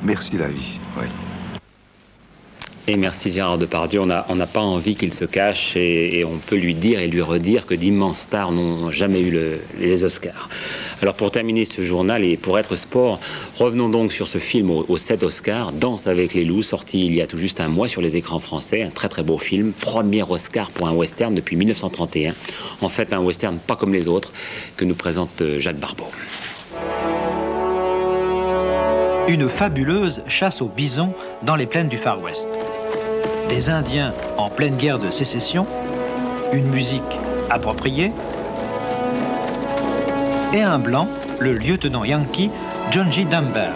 Merci la vie, oui. Et merci Gérard Depardieu, on n'a pas envie qu'il se cache et on peut lui dire et lui redire que d'immenses stars n'ont jamais eu les Oscars. Alors pour terminer ce journal et pour être sport, revenons donc sur ce film aux 7 Oscars, Danse avec les loups, sorti il y a tout juste un mois sur les écrans français, un très très beau film, premier Oscar pour un western depuis 1931. En fait un western pas comme les autres que nous présente Jacques Barbeau. Une fabuleuse chasse au bison dans les plaines du Far West. Des Indiens en pleine guerre de sécession, une musique appropriée, et un blanc, le lieutenant Yankee, John J. Dunbar.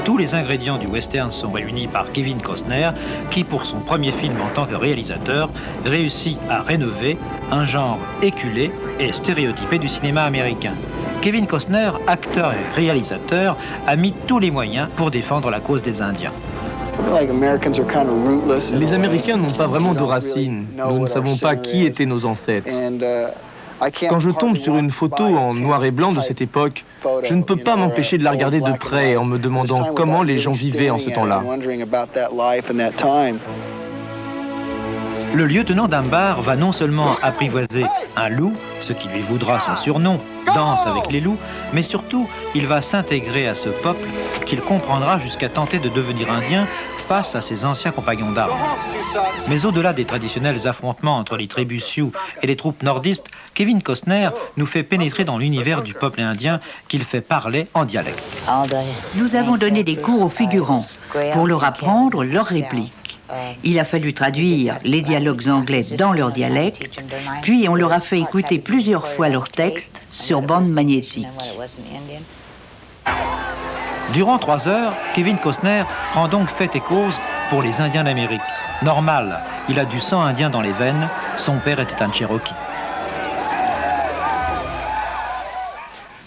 Tous les ingrédients du western sont réunis par Kevin Costner, qui pour son premier film en tant que réalisateur, réussit à rénover un genre éculé et stéréotypé du cinéma américain. Kevin Costner, acteur et réalisateur, a mis tous les moyens pour défendre la cause des Indiens. Les Américains n'ont pas vraiment de racines. Nous ne savons pas qui étaient nos ancêtres. Quand je tombe sur une photo en noir et blanc de cette époque, je ne peux pas m'empêcher de la regarder de près en me demandant comment les gens vivaient en ce temps-là. Le lieutenant Dunbar va non seulement apprivoiser un loup, ce qui lui vaudra son surnom, Danse avec les loups, mais surtout, il va s'intégrer à ce peuple qu'il comprendra jusqu'à tenter de devenir indien face à ses anciens compagnons d'armes. Mais au-delà des traditionnels affrontements entre les tribus Sioux et les troupes nordistes, Kevin Costner nous fait pénétrer dans l'univers du peuple indien qu'il fait parler en dialecte. Nous avons donné des cours aux figurants pour leur apprendre leurs répliques. Il a fallu traduire les dialogues anglais dans leur dialecte, puis on leur a fait écouter plusieurs fois leurs textes sur bande magnétique. Durant 3 heures, Kevin Costner prend donc fait et cause pour les Indiens d'Amérique. Normal, il a du sang indien dans les veines, son père était un Cherokee.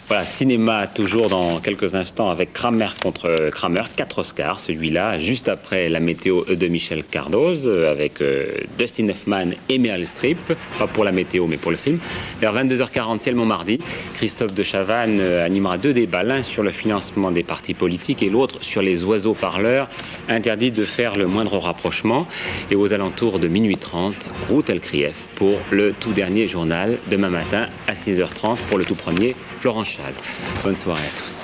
Voilà, cinéma toujours dans quelques instants avec Kramer contre Kramer, 4 Oscars, celui-là, juste après la météo de Michel Cardoz, avec Dustin Hoffman et Meryl Streep, pas pour la météo mais pour le film. Vers 22h40, Ciel Montmardi, Christophe de Chavannes animera 2 débats, l'un sur le financement des partis politiques et l'autre sur les oiseaux parleurs, interdit de faire le moindre rapprochement. Et aux alentours de minuit 30, route El Krief pour le tout dernier journal, demain matin à 6h30 pour le tout premier, Florent Schall. Bonne soirée à tous.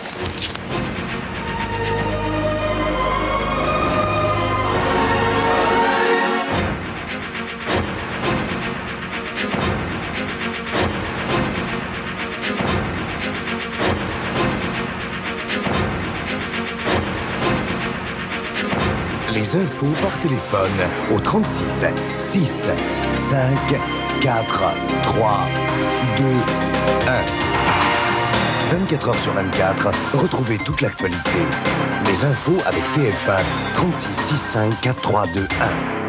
Les infos par téléphone au 36 6 5 4 3 2 1. 24 heures sur 24, retrouvez toute l'actualité. Les infos avec TF1 36 6 5 4 3 2 1.